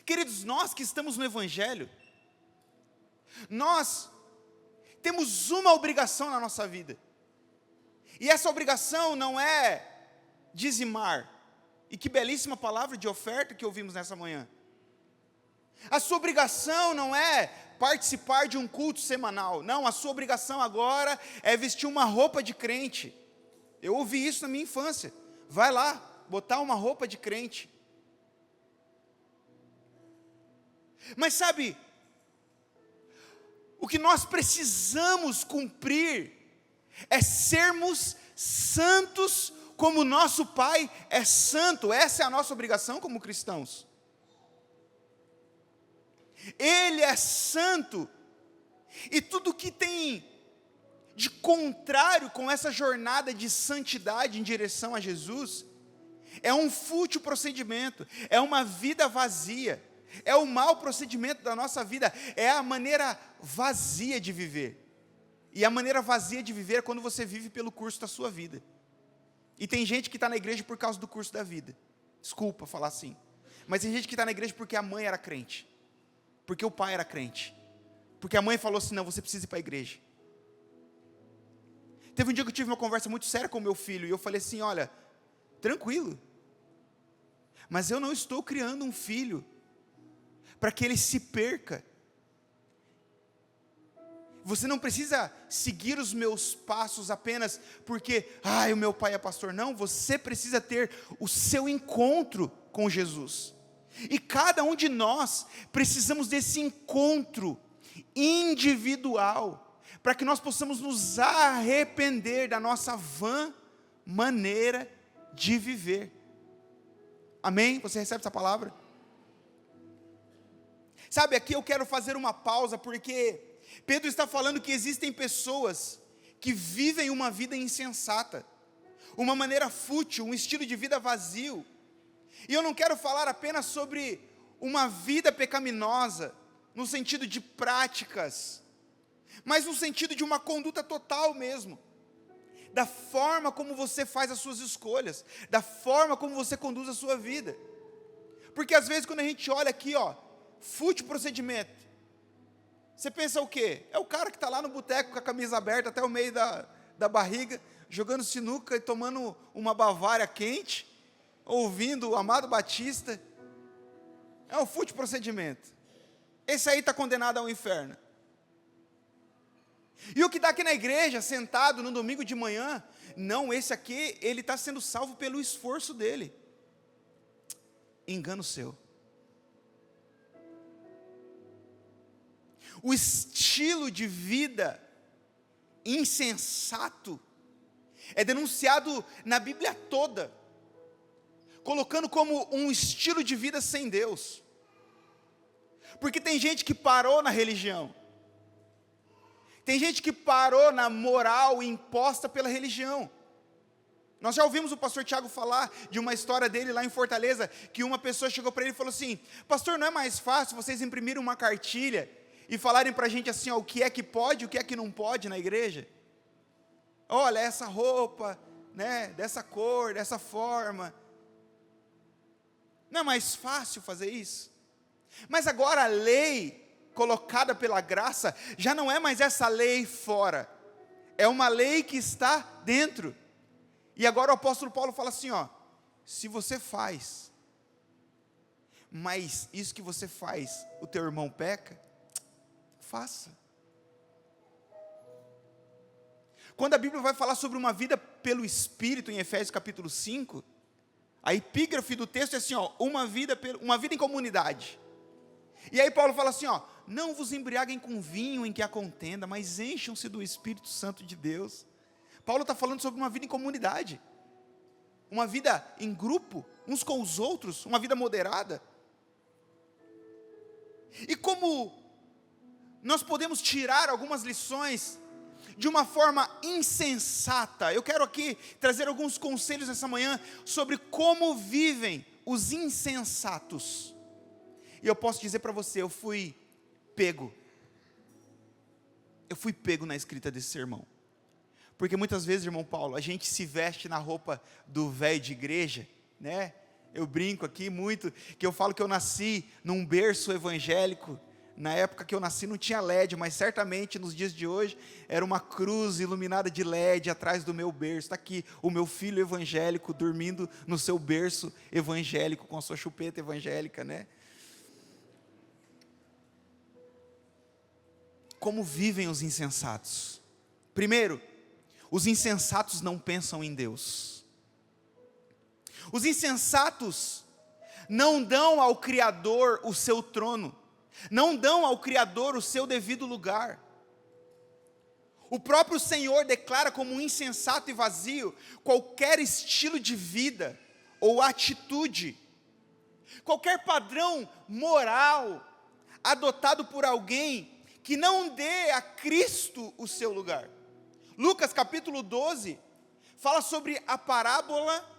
Queridos, nós que estamos no Evangelho, nós temos uma obrigação na nossa vida, e essa obrigação não é dizimar, e que belíssima palavra de oferta que ouvimos nessa manhã. A sua obrigação não é participar de um culto semanal, não, a sua obrigação agora é vestir uma roupa de crente. Eu ouvi isso na minha infância, vai lá, botar uma roupa de crente. Mas sabe, o que nós precisamos cumprir é sermos santos como nosso Pai é santo. Essa é a nossa obrigação como cristãos. Ele é santo, e tudo que tem de contrário com essa jornada de santidade em direção a Jesus, é um fútil procedimento, é uma vida vazia, é o mau procedimento da nossa vida, é a maneira vazia de viver. E a maneira vazia de viver é quando você vive pelo curso da sua vida. E tem gente que está na igreja por causa do curso da vida. Desculpa falar assim. Mas tem gente que está na igreja porque a mãe era crente, porque o pai era crente, porque a mãe falou assim, não, você precisa ir para a igreja. Teve um dia que eu tive uma conversa muito séria com o meu filho, e eu falei assim, olha, tranquilo, mas eu não estou criando um filho para que ele se perca. Você não precisa seguir os meus passos apenas porque, o meu pai é pastor. Não, você precisa ter o seu encontro com Jesus. E cada um de nós precisamos desse encontro individual, para que nós possamos nos arrepender da nossa vã maneira de viver. Amém? Você recebe essa palavra? Sabe, aqui eu quero fazer uma pausa, porque Pedro está falando que existem pessoas que vivem uma vida insensata, uma maneira fútil, um estilo de vida vazio. E eu não quero falar apenas sobre uma vida pecaminosa, no sentido de práticas, mas no sentido de uma conduta total mesmo, da forma como você faz as suas escolhas, da forma como você conduz a sua vida. Porque às vezes quando a gente olha aqui, fútil procedimento, você pensa o quê? É o cara que está lá no boteco com a camisa aberta até o meio da barriga, jogando sinuca e tomando uma Bavária quente, ouvindo o Amado Batista. É um fútil procedimento. Esse aí está condenado ao inferno. E o que está aqui na igreja, sentado no domingo de manhã, não, esse aqui, ele está sendo salvo pelo esforço dele. Engano seu. O estilo de vida insensato é denunciado na Bíblia toda, colocando como um estilo de vida sem Deus. Porque tem gente que parou na religião, tem gente que parou na moral imposta pela religião. Nós já ouvimos o pastor Tiago falar de uma história dele lá em Fortaleza, que uma pessoa chegou para ele e falou assim, pastor, não é mais fácil vocês imprimirem uma cartilha e falarem para a gente assim, o que é que pode, o que é que não pode na igreja? Olha, essa roupa, né, dessa cor, dessa forma. Não é mais fácil fazer isso? Mas agora a lei colocada pela graça já não é mais essa lei fora, é uma lei que está dentro. E agora o apóstolo Paulo fala assim, se você faz, mas isso que você faz, o teu irmão peca, faça. Quando a Bíblia vai falar sobre uma vida pelo Espírito, em Efésios capítulo 5, a epígrafe do texto é assim, uma vida em comunidade. E aí Paulo fala assim, não vos embriaguem com vinho em que há contenda, mas encham-se do Espírito Santo de Deus. Paulo está falando sobre uma vida em comunidade, uma vida em grupo, uns com os outros, uma vida moderada. E como nós podemos tirar algumas lições de uma forma insensata, eu quero aqui trazer alguns conselhos nessa manhã sobre como vivem os insensatos. E eu posso dizer para você, eu fui pego na escrita desse sermão. Porque muitas vezes, irmão Paulo, a gente se veste na roupa do velho de igreja, né? Eu brinco aqui muito, que eu falo que eu nasci num berço evangélico. Na época que eu nasci não tinha LED, mas certamente nos dias de hoje era uma cruz iluminada de LED atrás do meu berço. Está aqui o meu filho evangélico dormindo no seu berço evangélico, com a sua chupeta evangélica, né? Como vivem os insensatos? Primeiro, os insensatos não pensam em Deus. Os insensatos não dão ao Criador o seu trono, não dão ao Criador o seu devido lugar. O próprio Senhor declara como insensato e vazio qualquer estilo de vida ou atitude, qualquer padrão moral adotado por alguém que não dê a Cristo o seu lugar. Lucas capítulo 12 fala sobre a parábola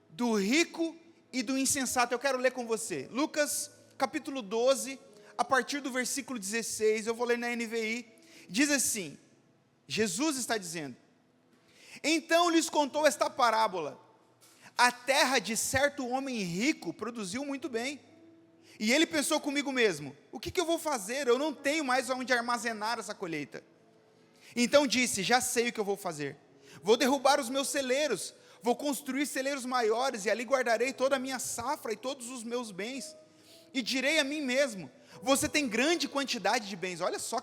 do rico e do insensato. Eu quero ler com você. Lucas capítulo 12, a partir do versículo 16, eu vou ler na NVI. Diz assim: Jesus está dizendo: então lhes contou esta parábola. A terra de certo homem rico produziu muito bem. E ele pensou comigo mesmo: o que eu vou fazer? Eu não tenho mais onde armazenar essa colheita. Então disse: já sei o que eu vou fazer. Vou derrubar os meus celeiros, vou construir celeiros maiores, e ali guardarei toda a minha safra e todos os meus bens. E direi a mim mesmo: você tem grande quantidade de bens. Olha só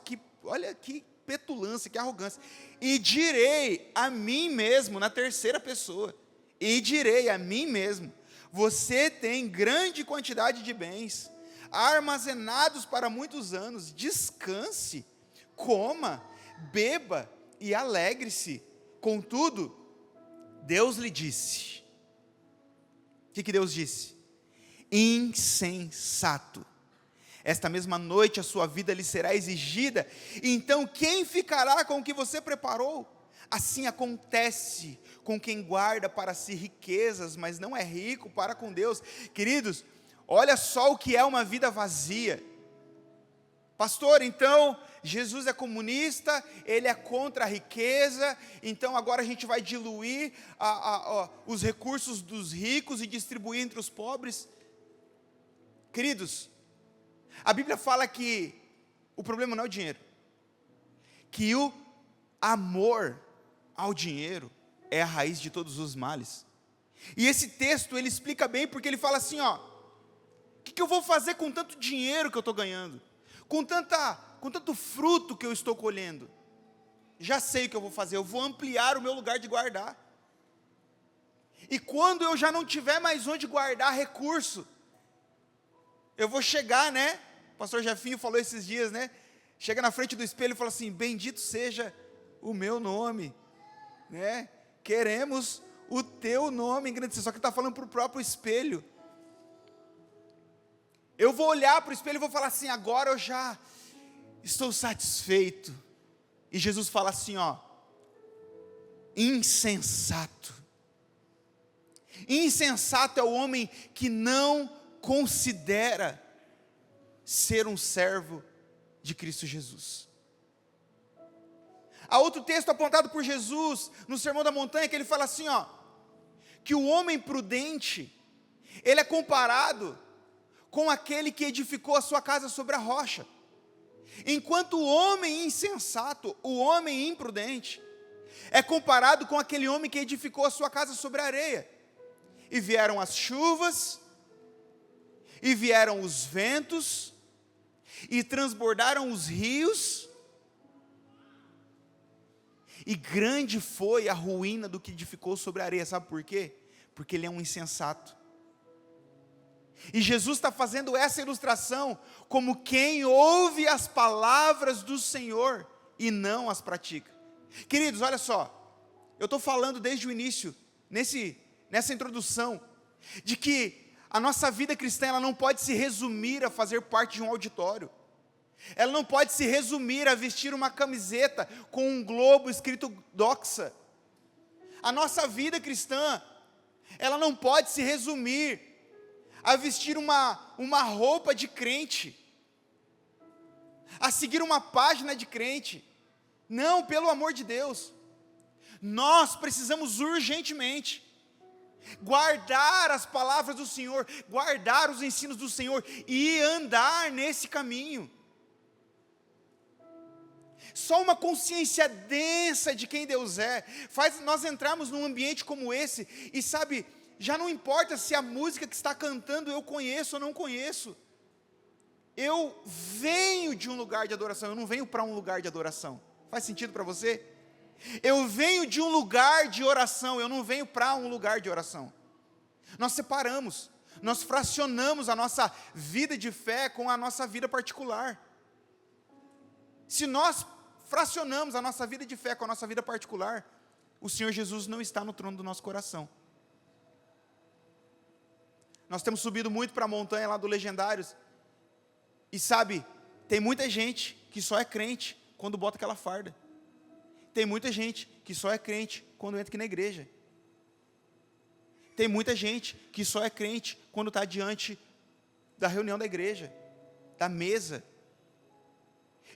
olha que petulância, que arrogância. E direi a mim mesmo, na terceira pessoa, e direi a mim mesmo: você tem grande quantidade de bens, armazenados para muitos anos. Descanse, coma, beba e alegre-se. Contudo, Deus lhe disse. O que Deus disse? Insensato. Esta mesma noite a sua vida lhe será exigida, então quem ficará com o que você preparou? Assim acontece com quem guarda para si riquezas, mas não é rico para com Deus. Queridos, olha só o que é uma vida vazia. Pastor, então Jesus é comunista, ele é contra a riqueza, então agora a gente vai diluir os recursos dos ricos e distribuir entre os pobres. Queridos, a Bíblia fala que o problema não é o dinheiro, que o amor ao dinheiro é a raiz de todos os males. E esse texto ele explica bem, porque ele fala assim: o que eu vou fazer com tanto dinheiro que eu estou ganhando? Com tanto fruto que eu estou colhendo? Já sei o que eu vou fazer, eu vou ampliar o meu lugar de guardar. E quando eu já não tiver mais onde guardar recurso, eu vou chegar, né? O pastor Jefinho falou esses dias, né? Chega na frente do espelho e fala assim: bendito seja o meu nome, né? Queremos o teu nome engrandecer. Só que está falando para o próprio espelho. Eu vou olhar para o espelho e vou falar assim: agora eu já estou satisfeito. E Jesus fala assim: insensato. Insensato é o homem que não considera ser um servo de Cristo Jesus. Há outro texto apontado por Jesus no Sermão da Montanha, que ele fala assim, que o homem prudente, ele é comparado com aquele que edificou a sua casa sobre a rocha, enquanto o homem insensato, o homem imprudente, é comparado com aquele homem que edificou a sua casa sobre a areia. E vieram as chuvas, e vieram os ventos, e transbordaram os rios, e grande foi a ruína do que edificou sobre a areia. Sabe por quê? Porque ele é um insensato. E Jesus está fazendo essa ilustração como quem ouve as palavras do Senhor e não as pratica. Queridos, olha só, eu estou falando desde o início, nessa introdução, de que a nossa vida cristã ela não pode se resumir a fazer parte de um auditório. Ela não pode se resumir a vestir uma camiseta com um globo escrito doxa. A nossa vida cristã, ela não pode se resumir a vestir uma roupa de crente, a seguir uma página de crente. Não, pelo amor de Deus. Nós precisamos urgentemente guardar as palavras do Senhor, guardar os ensinos do Senhor e andar nesse caminho. Só uma consciência densa de quem Deus é faz nós entrarmos num ambiente como esse e sabe, já não importa se a música que está cantando eu conheço ou não conheço. Eu venho de um lugar de adoração, eu não venho para um lugar de adoração. Faz sentido para você? Eu venho de um lugar de oração, eu não venho para um lugar de oração. Nós separamos, nós fracionamos a nossa vida de fé com a nossa vida particular. Se nós fracionamos a nossa vida de fé com a nossa vida particular, o Senhor Jesus não está no trono do nosso coração. Nós temos subido muito para a montanha lá do Legendários, e sabe, tem muita gente que só é crente quando bota aquela farda. Tem muita gente que só é crente quando entra aqui na igreja. Tem muita gente que só é crente quando está diante da reunião da igreja, da mesa.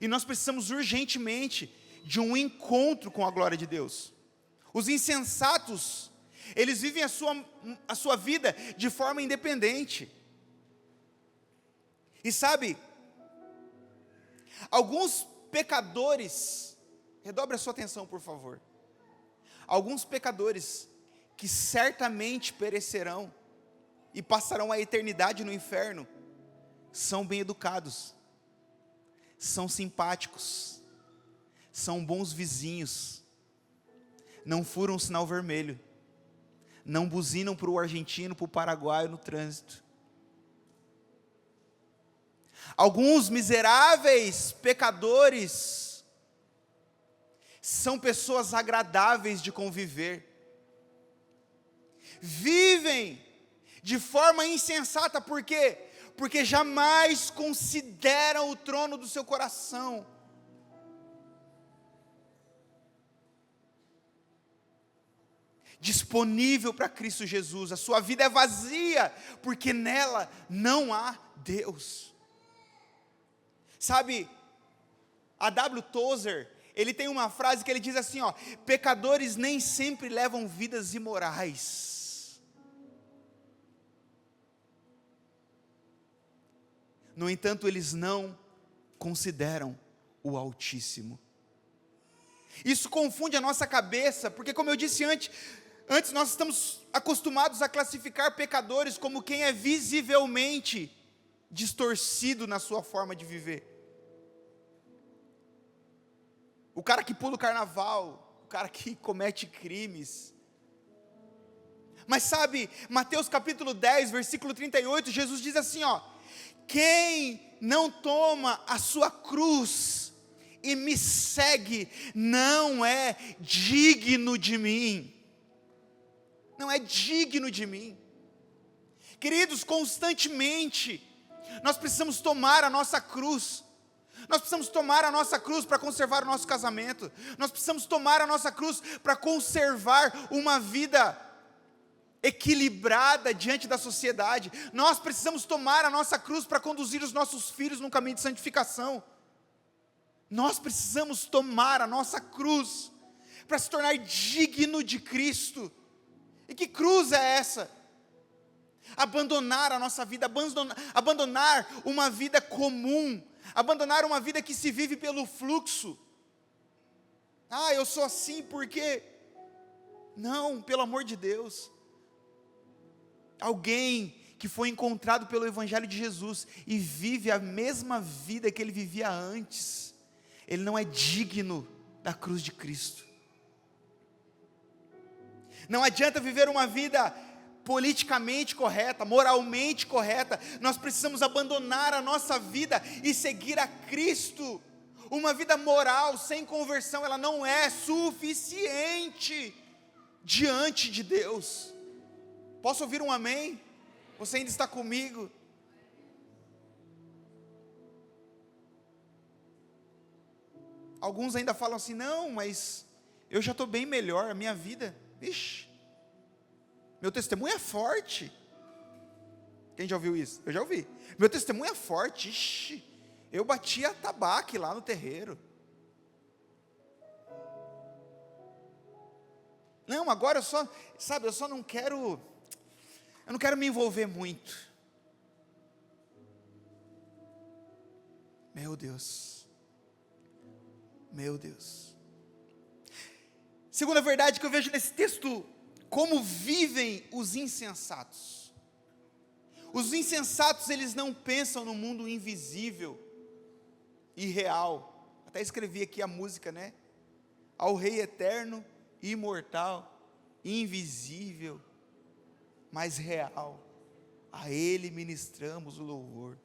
E nós precisamos urgentemente de um encontro com a glória de Deus. Os insensatos, eles vivem a sua vida de forma independente. E sabe, alguns pecadores, redobre a sua atenção por favor, alguns pecadores que certamente perecerão e passarão a eternidade no inferno, são bem educados, são simpáticos, são bons vizinhos, não furam um sinal vermelho, não buzinam para o argentino, para o paraguaio no trânsito. Alguns miseráveis pecadores são pessoas agradáveis de conviver, vivem de forma insensata, por quê? Porque jamais consideram o trono do seu coração. Disponível para Cristo Jesus, a sua vida é vazia, porque nela não há Deus. Sabe, a W. Tozer, ele tem uma frase que ele diz assim, ó: pecadores nem sempre levam vidas imorais. No entanto, eles não consideram o Altíssimo. Isso confunde a nossa cabeça, porque como eu disse antes nós estamos acostumados a classificar pecadores como quem é visivelmente distorcido na sua forma de viver. O cara que pula o carnaval, o cara que comete crimes. Mas sabe, Mateus capítulo 10, versículo 38, Jesus diz assim, ó: quem não toma a sua cruz e me segue, não é digno de mim. Não é digno de mim. Queridos, constantemente, nós precisamos tomar a nossa cruz. Nós precisamos tomar a nossa cruz para conservar o nosso casamento. Nós precisamos tomar a nossa cruz para conservar uma vida equilibrada diante da sociedade. Nós precisamos tomar a nossa cruz para conduzir os nossos filhos num caminho de santificação. Nós precisamos tomar a nossa cruz para se tornar digno de Cristo. E que cruz é essa? Abandonar a nossa vida, abandonar uma vida comum, abandonar uma vida que se vive pelo fluxo. Ah, eu sou assim porque... Não, pelo amor de Deus. Alguém que foi encontrado pelo Evangelho de Jesus e vive a mesma vida que ele vivia antes, ele não é digno da cruz de Cristo. Não adianta viver uma vida politicamente correta, moralmente correta. Nós precisamos abandonar a nossa vida e seguir a Cristo. Uma vida moral sem conversão, ela não é suficiente diante de Deus. Posso ouvir um amém? Você ainda está comigo? Alguns ainda falam assim, não, mas eu já estou bem melhor, a minha vida, ixi, meu testemunho é forte. Quem já ouviu isso? Eu já ouvi. Meu testemunho é forte, ixi, eu batia tabaque lá no terreiro. Não, agora eu só não quero Eu não quero me envolver muito. Meu Deus. Meu Deus. Segunda verdade que eu vejo nesse texto, como vivem os insensatos. Os insensatos, eles não pensam no mundo invisível e real. Até escrevi aqui a música, né? Ao Rei eterno, imortal, invisível, mas real. A Ele ministramos o louvor.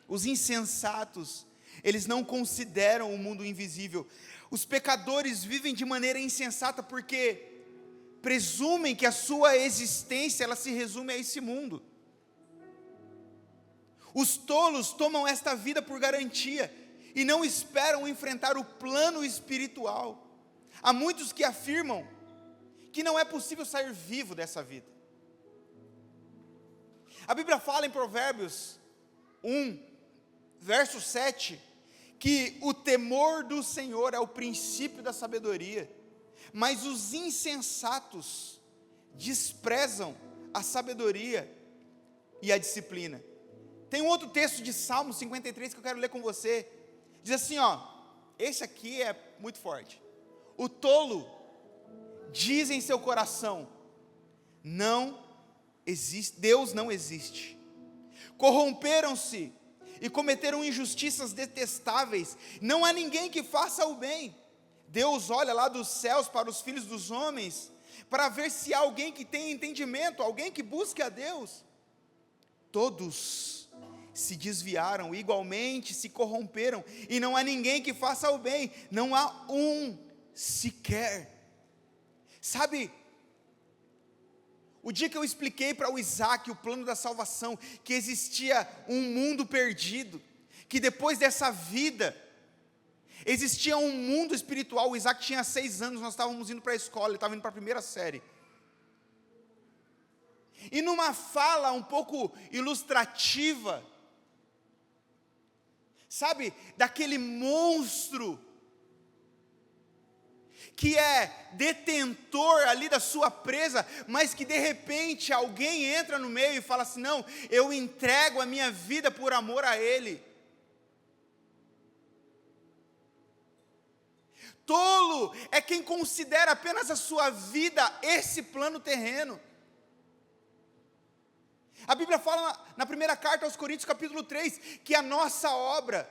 Os insensatos, eles não consideram o mundo invisível. Os pecadores vivem de maneira insensata porque presumem que a sua existência, ela se resume a esse mundo. Os tolos tomam esta vida por garantia e não esperam enfrentar o plano espiritual. Há muitos que afirmam que não é possível sair vivo dessa vida. A Bíblia fala em Provérbios 1, verso 7, que o temor do Senhor é o princípio da sabedoria, mas os insensatos desprezam a sabedoria e a disciplina. Tem um outro texto de Salmo 53 que eu quero ler com você. Diz assim, esse aqui é muito forte. O tolo diz em seu coração, não existe, Deus não existe. Corromperam-se e cometeram injustiças detestáveis. Não há ninguém que faça o bem. Deus olha lá dos céus para os filhos dos homens, para ver se há alguém que tenha entendimento, alguém que busque a Deus. Todos se desviaram, igualmente se corromperam, e não há ninguém que faça o bem, não há um sequer. Sabe, o dia que eu expliquei para o Isaac o plano da salvação, que existia um mundo perdido, que depois dessa vida, existia um mundo espiritual. O Isaac tinha 6 anos, nós estávamos indo para a escola, ele estava indo para a primeira série. E numa fala um pouco ilustrativa, sabe, daquele monstro, que é detentor ali da sua presa, mas que de repente alguém entra no meio e fala assim, não, eu entrego a minha vida por amor a Ele. Tolo é quem considera apenas a sua vida esse plano terreno. A Bíblia fala na primeira carta aos Coríntios, capítulo 3, que a nossa obra,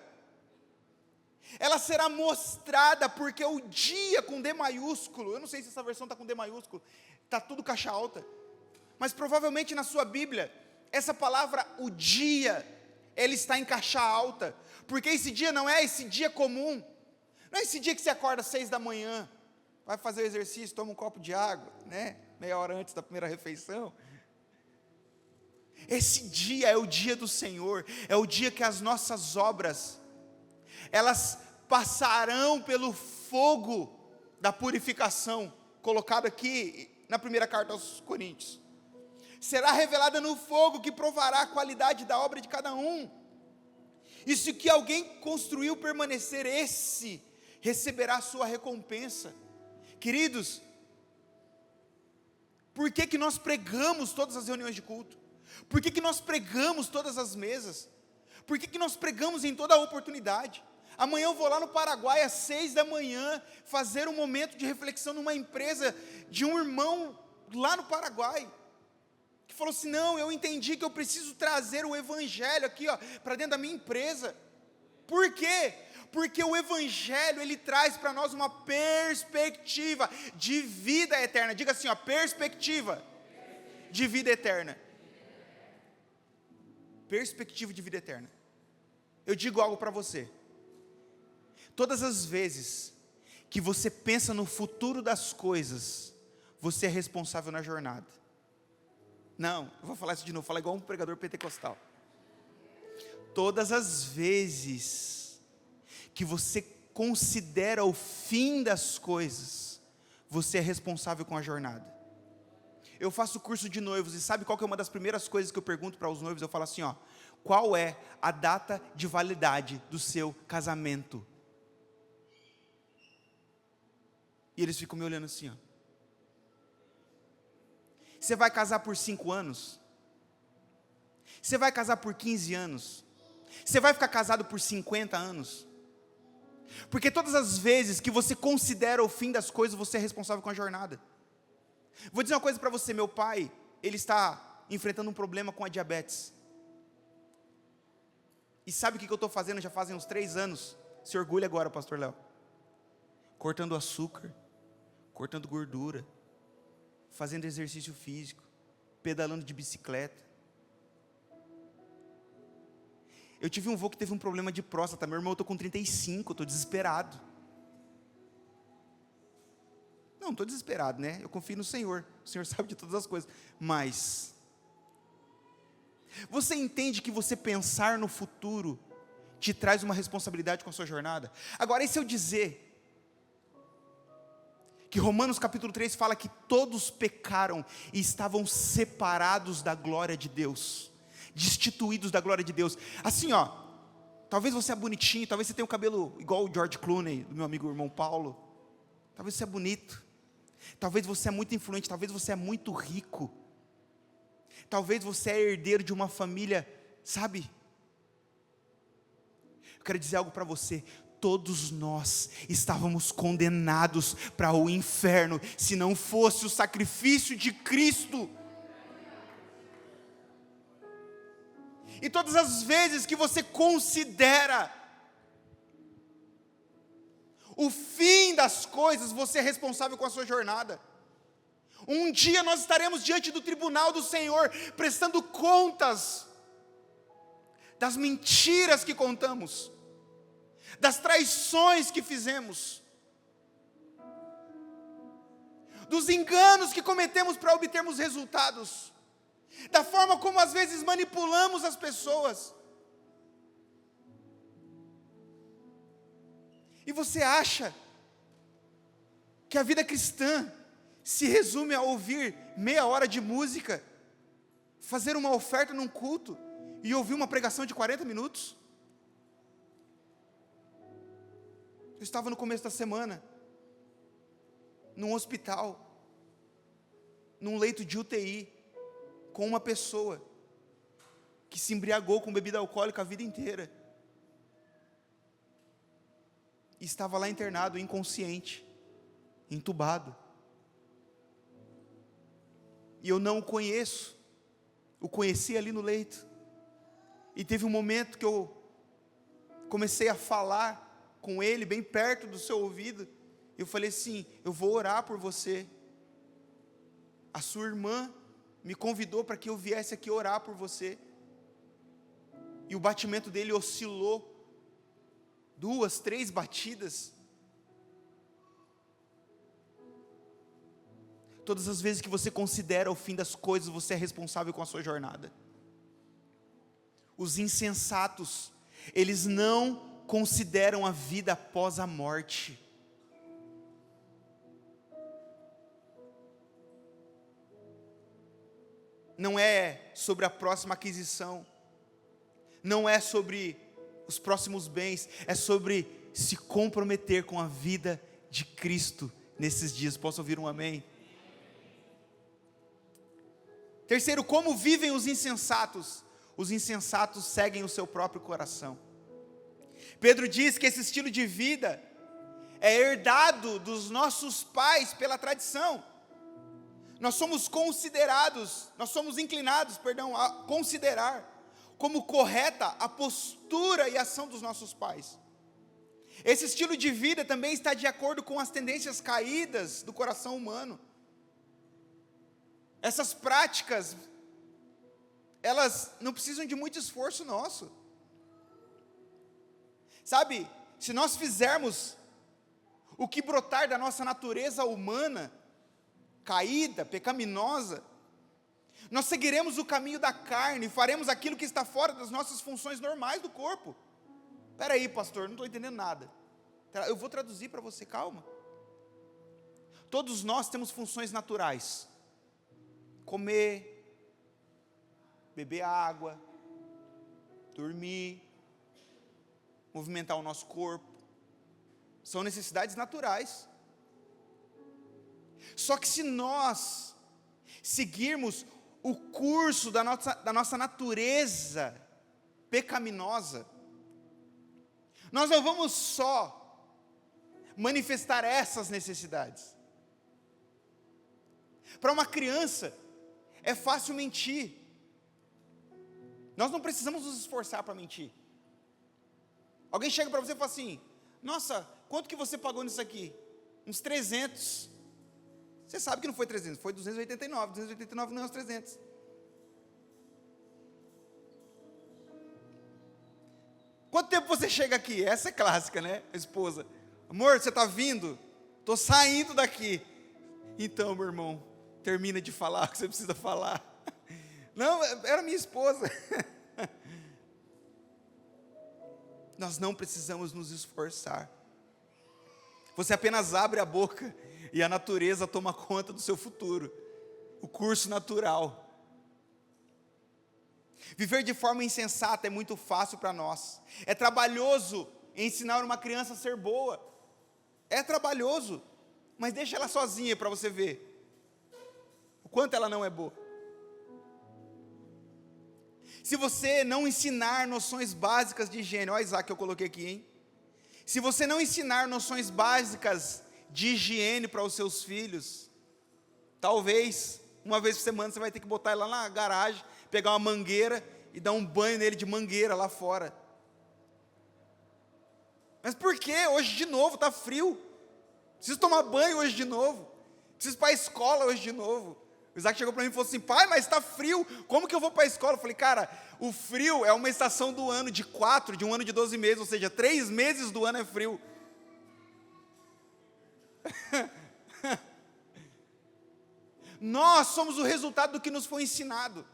ela será mostrada, porque o dia com D maiúsculo, eu não sei se essa versão está com D maiúsculo, está tudo caixa alta, mas provavelmente na sua Bíblia, essa palavra, o dia, ele está em caixa alta, porque esse dia não é esse dia comum, não é esse dia que você acorda às 6 da manhã, vai fazer o exercício, toma um copo de água, né, meia hora antes da primeira refeição. Esse dia é o dia do Senhor, é o dia que as nossas obras, elas passarão pelo fogo da purificação, colocado aqui na primeira carta aos Coríntios. Será revelada no fogo que provará a qualidade da obra de cada um. E se o que alguém construiu permanecer, esse receberá a sua recompensa. Queridos, por que nós pregamos todas as reuniões de culto? Por que nós pregamos todas as mesas? Por que nós pregamos em toda a oportunidade? Amanhã eu vou lá no Paraguai às 6 da manhã, fazer um momento de reflexão numa empresa de um irmão lá no Paraguai, que falou assim, não, eu entendi que eu preciso trazer o Evangelho aqui, para dentro da minha empresa. Por quê? Porque o Evangelho, ele traz para nós uma perspectiva de vida eterna. Diga assim, perspectiva de vida eterna. Perspectiva de vida eterna. Eu digo algo para você. Todas as vezes que você pensa no futuro das coisas, você é responsável na jornada. Não, eu vou falar isso de novo, falar igual um pregador pentecostal. Todas as vezes que você considera o fim das coisas, você é responsável com a jornada. Eu faço curso de noivos e sabe qual que é uma das primeiras coisas que eu pergunto para os noivos? Eu falo assim, qual é a data de validade do seu casamento? E eles ficam me olhando assim, Você vai casar por 5 anos? Você vai casar por 15 anos? Você vai ficar casado por 50 anos? Porque todas as vezes que você considera o fim das coisas, você é responsável com a jornada. Vou dizer uma coisa para você, meu pai, ele está enfrentando um problema com a diabetes. E sabe o que eu estou fazendo já fazem uns 3 anos? Se orgulha agora, pastor Léo. Cortando açúcar, cortando gordura, fazendo exercício físico, pedalando de bicicleta. Eu tive um avô que teve um problema de próstata, meu irmão, eu estou com 35, eu estou desesperado. Não estou desesperado, né? Eu confio no Senhor, o Senhor sabe de todas as coisas. Mas, você entende que você pensar no futuro te traz uma responsabilidade com a sua jornada? Agora, e se eu dizer que Romanos capítulo 3 fala que todos pecaram e estavam separados da glória de Deus, destituídos da glória de Deus. Assim, ó, talvez você é bonitinho, talvez você tenha o cabelo igual o George Clooney, do meu amigo irmão Paulo, talvez você é bonito, talvez você é muito influente, talvez você é muito rico, talvez você é herdeiro de uma família, sabe? Eu quero dizer algo para você: todos nós estávamos condenados para o inferno, se não fosse o sacrifício de Cristo. E todas as vezes que você considera o fim das coisas, você é responsável com a sua jornada. Um dia nós estaremos diante do tribunal do Senhor, prestando contas das mentiras que contamos, das traições que fizemos, dos enganos que cometemos para obtermos resultados, da forma como às vezes manipulamos as pessoas. E você acha que a vida cristã se resume a ouvir meia hora de música, fazer uma oferta num culto e ouvir uma pregação de 40 minutos? Eu estava no começo da semana, num hospital, num leito de UTI, com uma pessoa que se embriagou com bebida alcoólica a vida inteira, e estava lá internado, inconsciente, entubado, e eu não o conheço, o conheci ali no leito, e teve um momento que eu comecei a falar com ele, bem perto do seu ouvido. Eu falei assim: eu vou orar por você, a sua irmã me convidou para que eu viesse aqui orar por você. E o batimento dele oscilou 2, 3 batidas. Todas as vezes que você considera o fim das coisas, você é responsável com a sua jornada. Os insensatos, eles não consideram a vida após a morte. Não é sobre a próxima aquisição, não é sobre os próximos bens, é sobre se comprometer com a vida de Cristo nesses dias. Posso ouvir um amém? Terceiro, como vivem os insensatos? Os insensatos seguem o seu próprio coração. Pedro diz que esse estilo de vida é herdado dos nossos pais pela tradição. Nós somos inclinados, a considerar como correta a postura e ação dos nossos pais. Esse estilo de vida também está de acordo com as tendências caídas do coração humano. Essas práticas, elas não precisam de muito esforço nosso. Sabe, se nós fizermos o que brotar da nossa natureza humana, caída, pecaminosa, nós seguiremos o caminho da carne e faremos aquilo que está fora das nossas funções normais do corpo. Espera aí, pastor, não estou entendendo nada. Eu vou traduzir para você, calma. Todos nós temos funções naturais: comer, beber água, dormir, movimentar o nosso corpo. São necessidades naturais. Só que se nós seguirmos o curso da nossa natureza pecaminosa, nós não vamos só manifestar essas necessidades. Para uma criança, é fácil mentir. Nós não precisamos nos esforçar para mentir. Alguém chega para você e fala assim: nossa, quanto que você pagou nisso aqui? Uns 300. Você sabe que não foi 300, foi 289. 289 não é uns 300. Quanto tempo você chega aqui? Essa é clássica, né? A esposa: amor, você está vindo? Estou saindo daqui. Então, meu irmão, termina de falar o que você precisa falar. Não, era minha esposa. Nós não precisamos nos esforçar. Você apenas abre a boca e a natureza toma conta do seu futuro. O curso natural. Viver de forma insensata é muito fácil para nós. É trabalhoso ensinar uma criança a ser boa. É trabalhoso, mas deixa ela sozinha para você ver o quanto ela não é boa. Se você não ensinar noções básicas de higiene, olha Isaac que eu coloquei aqui, hein? Se você não ensinar noções básicas de higiene para os seus filhos, talvez, uma vez por semana você vai ter que botar ele lá na garagem, pegar uma mangueira e dar um banho nele de mangueira lá fora. Mas por quê? Hoje de novo, está frio. Preciso tomar banho hoje de novo. Preciso ir para a escola hoje de novo. O Isaac chegou para mim e falou assim: pai, mas está frio, como que eu vou para a escola? Eu falei: cara, o frio é uma estação do ano de um ano de 12 meses, ou seja, 3 meses do ano é frio. Nós somos o resultado do que nos foi ensinado.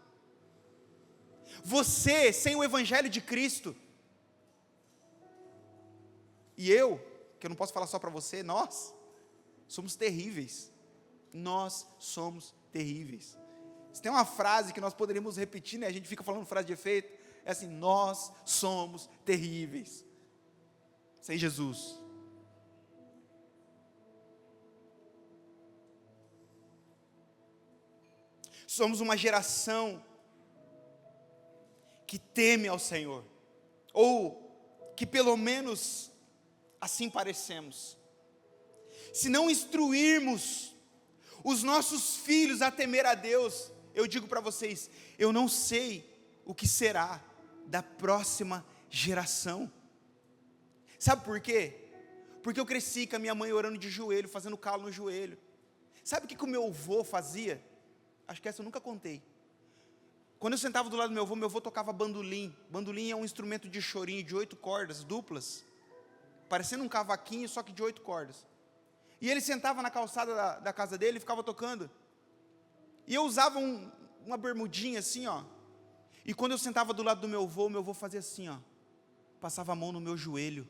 Você, sem o Evangelho de Cristo, e eu, que eu não posso falar só para você, nós somos terríveis. Nós somos terríveis. Se tem uma frase que nós poderíamos repetir, né? A gente fica falando frase de efeito, é assim: nós somos terríveis. Sem Jesus. Somos uma geração que teme ao Senhor, ou que pelo menos assim parecemos. Se não instruirmos os nossos filhos a temer a Deus, eu digo para vocês, eu não sei o que será da próxima geração. Sabe por quê? Porque eu cresci com a minha mãe orando de joelho, fazendo calo no joelho. Sabe o que o meu avô fazia? Acho que essa eu nunca contei. Quando eu sentava do lado do meu avô tocava bandolim. Bandolim é um instrumento de chorinho de 8 cordas duplas, parecendo um cavaquinho, só que de 8 cordas. E ele sentava na calçada da casa dele e ficava tocando. E eu usava uma bermudinha assim, ó. E quando eu sentava do lado do meu avô fazia assim, ó. Passava a mão no meu joelho.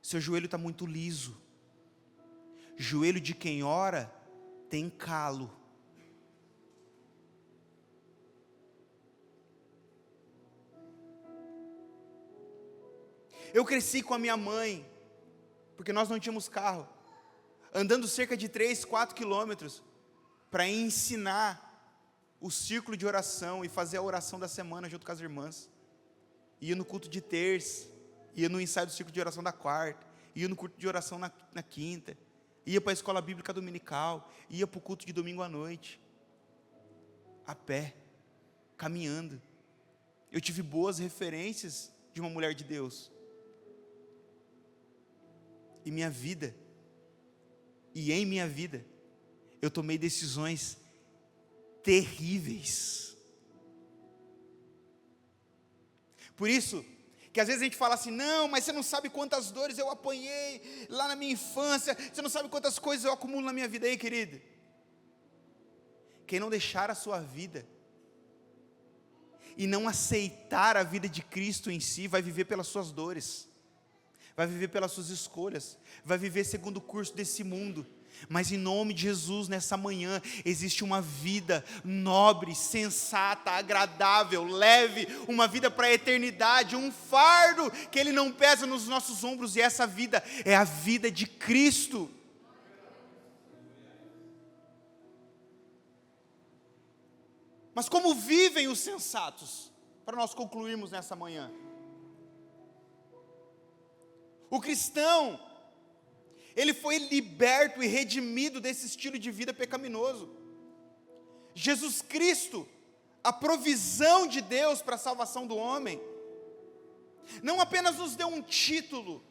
Seu joelho está muito liso. Joelho de quem ora tem calo. Eu cresci com a minha mãe, porque nós não tínhamos carro, andando cerca de 3, 4 quilômetros, para ensinar o círculo de oração e fazer a oração da semana junto com as irmãs. Ia no culto de terça, ia no ensaio do círculo de oração da quarta, ia no culto de oração na quinta, ia para a escola bíblica dominical, ia para o culto de domingo à noite, a pé, caminhando. Eu tive boas referências de uma mulher de Deus. E minha vida, e em minha vida, eu tomei decisões terríveis. Por isso, que às vezes a gente fala assim: não, mas você não sabe quantas dores eu apanhei lá na minha infância, você não sabe quantas coisas eu acumulo na minha vida. Aí, querido, quem não deixar a sua vida, e não aceitar a vida de Cristo em si, vai viver pelas suas dores, vai viver pelas suas escolhas, vai viver segundo o curso desse mundo. Mas em nome de Jesus, nessa manhã, existe uma vida nobre, sensata, agradável, leve, uma vida para a eternidade, um fardo que Ele não pesa nos nossos ombros, e essa vida é a vida de Cristo. Mas como vivem os sensatos? Para nós concluirmos nessa manhã. O cristão, ele foi liberto e redimido desse estilo de vida pecaminoso. Jesus Cristo, a provisão de Deus para a salvação do homem, não apenas nos deu um título,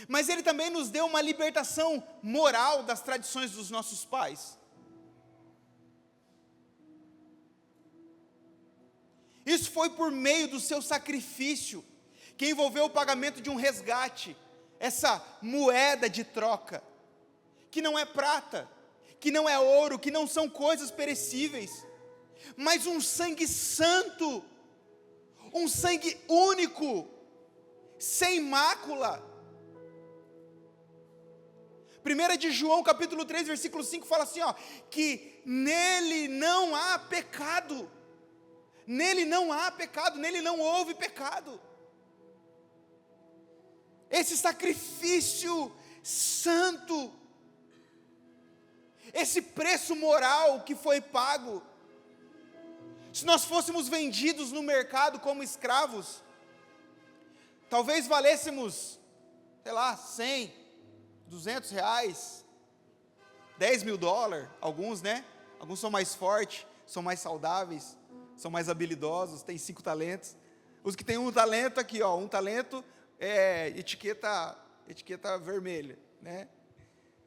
mas Ele também nos deu uma libertação moral das tradições dos nossos pais. Isso foi por meio do seu sacrifício, que envolveu o pagamento de um resgate, essa moeda de troca, que não é prata, que não é ouro, que não são coisas perecíveis, mas um sangue santo, um sangue único, sem mácula. 1 de João capítulo 3, versículo 5 fala assim, que nele não há pecado, nele não há pecado, nele não houve pecado. Esse sacrifício santo, esse preço moral que foi pago, se nós fôssemos vendidos no mercado como escravos, talvez valêssemos, sei lá, 100, 200 reais, 10 mil dólares, alguns, né? Alguns são mais fortes, são mais saudáveis, são mais habilidosos, têm 5 talentos. Os que têm um talento aqui, um talento é etiqueta vermelha, né?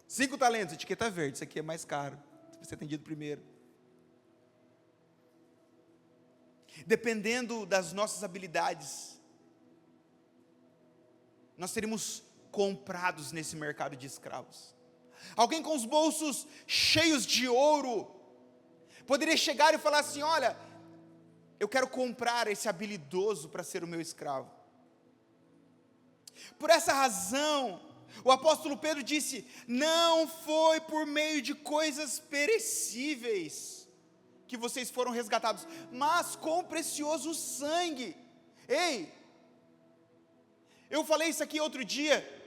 5 talentos, etiqueta verde, isso aqui é mais caro, vai ser atendido primeiro. Dependendo das nossas habilidades, nós seríamos comprados nesse mercado de escravos. Alguém com os bolsos cheios de ouro poderia chegar e falar assim, olha, eu quero comprar esse habilidoso para ser o meu escravo. Por essa razão, o apóstolo Pedro disse, não foi por meio de coisas perecíveis que vocês foram resgatados, mas com precioso sangue. Ei, eu falei isso aqui outro dia,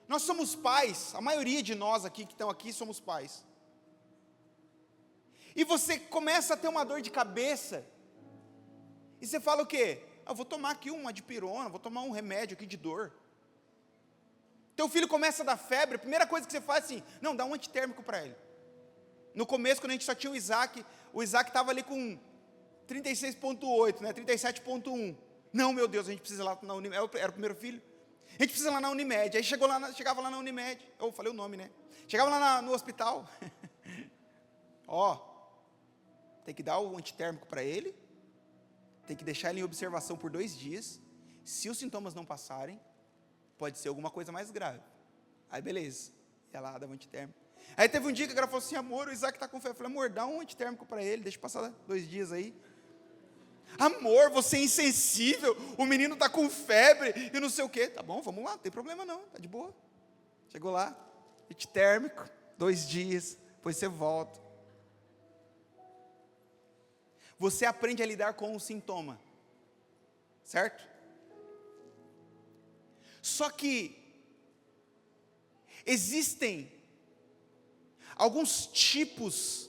nós somos pais, a maioria de nós aqui que estão aqui somos pais. E você começa a ter uma dor de cabeça, e você fala o quê? Eu vou tomar aqui uma dipirona, vou tomar um remédio aqui de dor. Teu filho começa a dar febre, a primeira coisa que você faz é assim, não, dá um antitérmico para ele. No começo, quando a gente só tinha o Isaac estava ali com 36,8, né, 37,1. Não, meu Deus, a gente precisa ir lá na Unimed, era o primeiro filho. A gente precisa ir lá na Unimed. Aí chegava lá na Unimed, eu falei o nome, né? Chegava lá no hospital. Tem que dar o antitérmico para ele, tem que deixar ele em observação por 2 dias. Se os sintomas não passarem, pode ser alguma coisa mais grave. Aí beleza, ia lá, dava um antitérmico. Aí teve um dia que ela falou assim, amor, o Isaac está com febre. Eu falei, amor, dá um antitérmico para ele, deixa passar 2 dias aí. Amor, você é insensível, o menino está com febre e não sei o quê. Tá bom, vamos lá, não tem problema não, tá de boa. Chegou lá, antitérmico, 2 dias, depois você volta. Você aprende a lidar com o sintoma, certo? Só que existem alguns tipos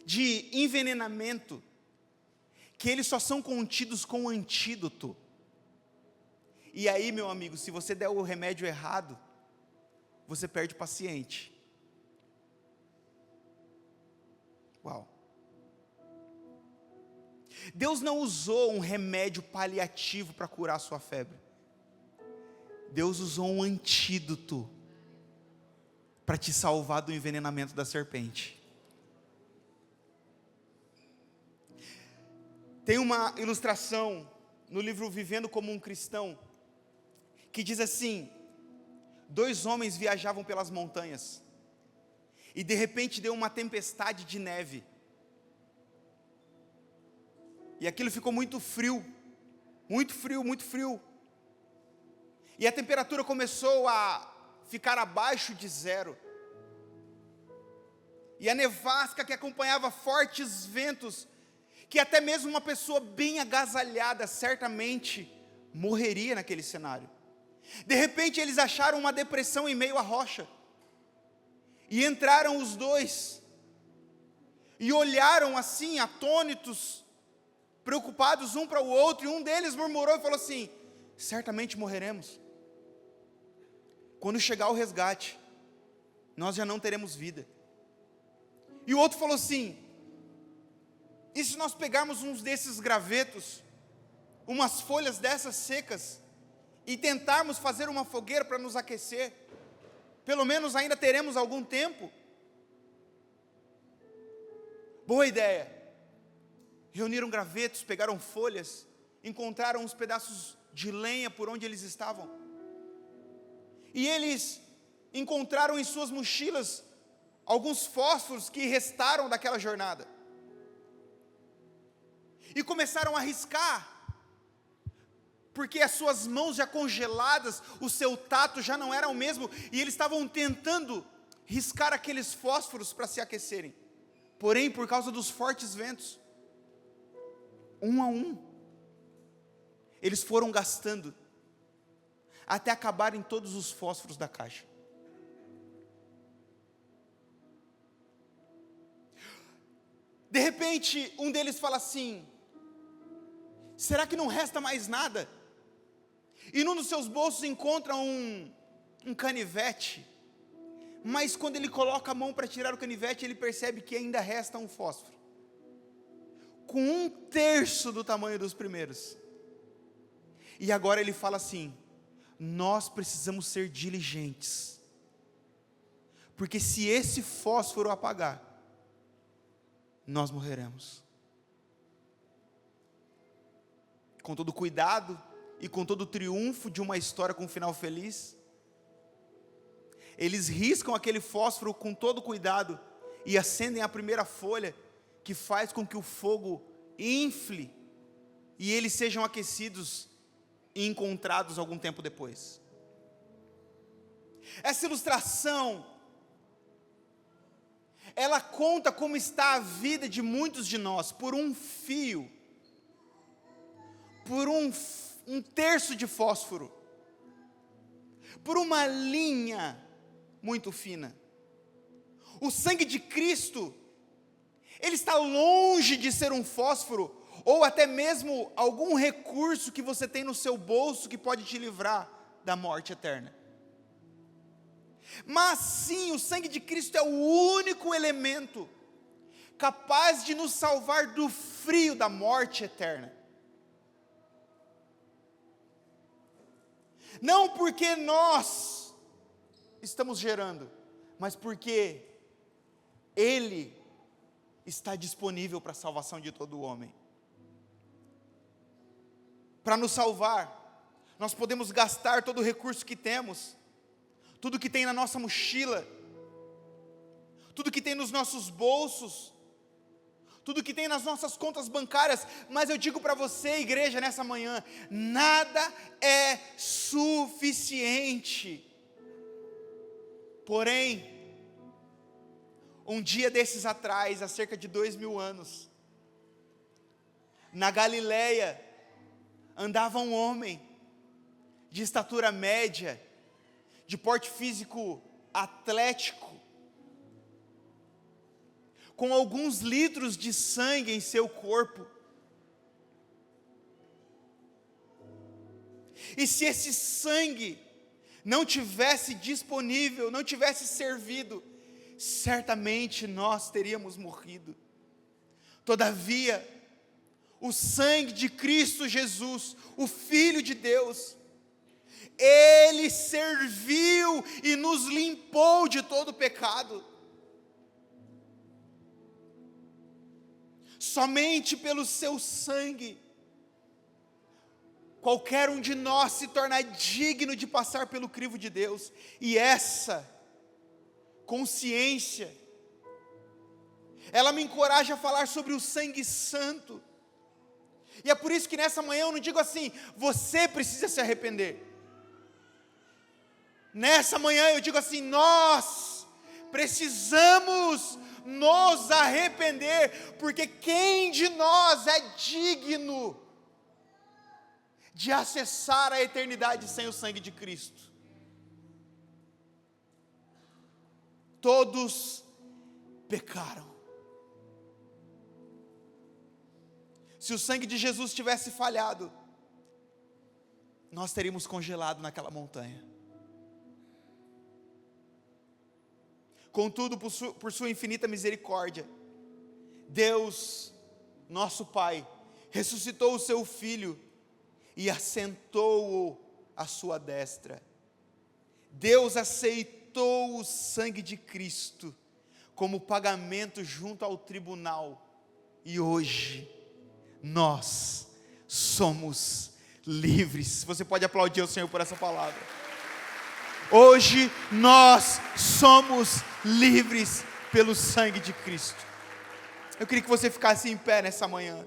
de envenenamento que eles só são contidos com antídoto. E aí, meu amigo, se você der o remédio errado, você perde o paciente. Uau! Deus não usou um remédio paliativo para curar a sua febre. Deus usou um antídoto para te salvar do envenenamento da serpente. Tem uma ilustração no livro Vivendo como um Cristão, que diz assim, 2 homens viajavam pelas montanhas, e de repente deu uma tempestade de neve, e aquilo ficou muito frio, muito frio, muito frio, e a temperatura começou a ficar abaixo de 0, e a nevasca que acompanhava fortes ventos, que até mesmo uma pessoa bem agasalhada certamente morreria naquele cenário. De repente eles acharam uma depressão em meio à rocha, e entraram os 2, e olharam assim, atônitos, preocupados um para o outro, e um deles murmurou e falou assim: certamente morreremos. Quando chegar o resgate, nós já não teremos vida. E o outro falou assim: e se nós pegarmos uns desses gravetos, umas folhas dessas secas, e tentarmos fazer uma fogueira para nos aquecer? Pelo menos ainda teremos algum tempo. Boa ideia. Reuniram gravetos, pegaram folhas, encontraram uns pedaços de lenha por onde eles estavam. E eles encontraram em suas mochilas alguns fósforos que restaram daquela jornada. E começaram a riscar, porque as suas mãos já congeladas, o seu tato já não era o mesmo, e eles estavam tentando riscar aqueles fósforos para se aquecerem. Porém, por causa dos fortes ventos, um a um, eles foram gastando, até acabarem todos os fósforos da caixa. De repente, um deles fala assim: será que não resta mais nada? E num dos seus bolsos encontra um canivete, mas quando ele coloca a mão para tirar o canivete, ele percebe que ainda resta um fósforo, com 1/3 do tamanho dos primeiros. E agora ele fala assim: nós precisamos ser diligentes, porque se esse fósforo apagar, nós morreremos. Com todo cuidado e com todo o triunfo de uma história com um final feliz, eles riscam aquele fósforo com todo cuidado e acendem a primeira folha, que faz com que o fogo infle e eles sejam aquecidos e encontrados algum tempo depois. Essa ilustração, ela conta como está a vida de muitos de nós, por um fio, por um 1/3 de fósforo, por uma linha muito fina. O sangue de Cristo, ele está longe de ser um fósforo, ou até mesmo algum recurso que você tem no seu bolso que pode te livrar da morte eterna. Mas sim, o sangue de Cristo é o único elemento capaz de nos salvar do frio da morte eterna. Não porque nós estamos gerando, mas porque Ele está disponível para a salvação de todo homem. Para nos salvar, nós podemos gastar todo o recurso que temos, tudo que tem na nossa mochila, tudo que tem nos nossos bolsos, tudo que tem nas nossas contas bancárias, mas eu digo para você, igreja, nessa manhã, nada é suficiente. Porém, um dia desses atrás, há cerca de 2000 anos, na Galileia, andava um homem, de estatura média, de porte físico atlético, com alguns litros de sangue em seu corpo. E se esse sangue não tivesse disponível, não tivesse servido, certamente nós teríamos morrido. Todavia, o sangue de Cristo Jesus, o Filho de Deus, Ele serviu e nos limpou de todo pecado. Somente pelo seu sangue, qualquer um de nós se torna digno de passar pelo crivo de Deus. E essa consciência, ela me encoraja a falar sobre o sangue santo. E é por isso que nessa manhã eu não digo assim: você precisa se arrepender. Nessa manhã eu digo assim: nós precisamos nos arrepender, porque quem de nós é digno de acessar a eternidade sem o sangue de Cristo? Todos pecaram Se o sangue de Jesus tivesse falhado, nós teríamos congelado naquela montanha. Contudo, por sua infinita misericórdia, Deus, nosso Pai, ressuscitou o seu Filho e assentou-o à sua destra. Deus aceitou o sangue de Cristo como pagamento junto ao tribunal, e hoje nós somos livres. Você pode aplaudir o Senhor por essa palavra. Hoje nós somos livres pelo sangue de Cristo. Eu queria que você ficasse em pé nessa manhã.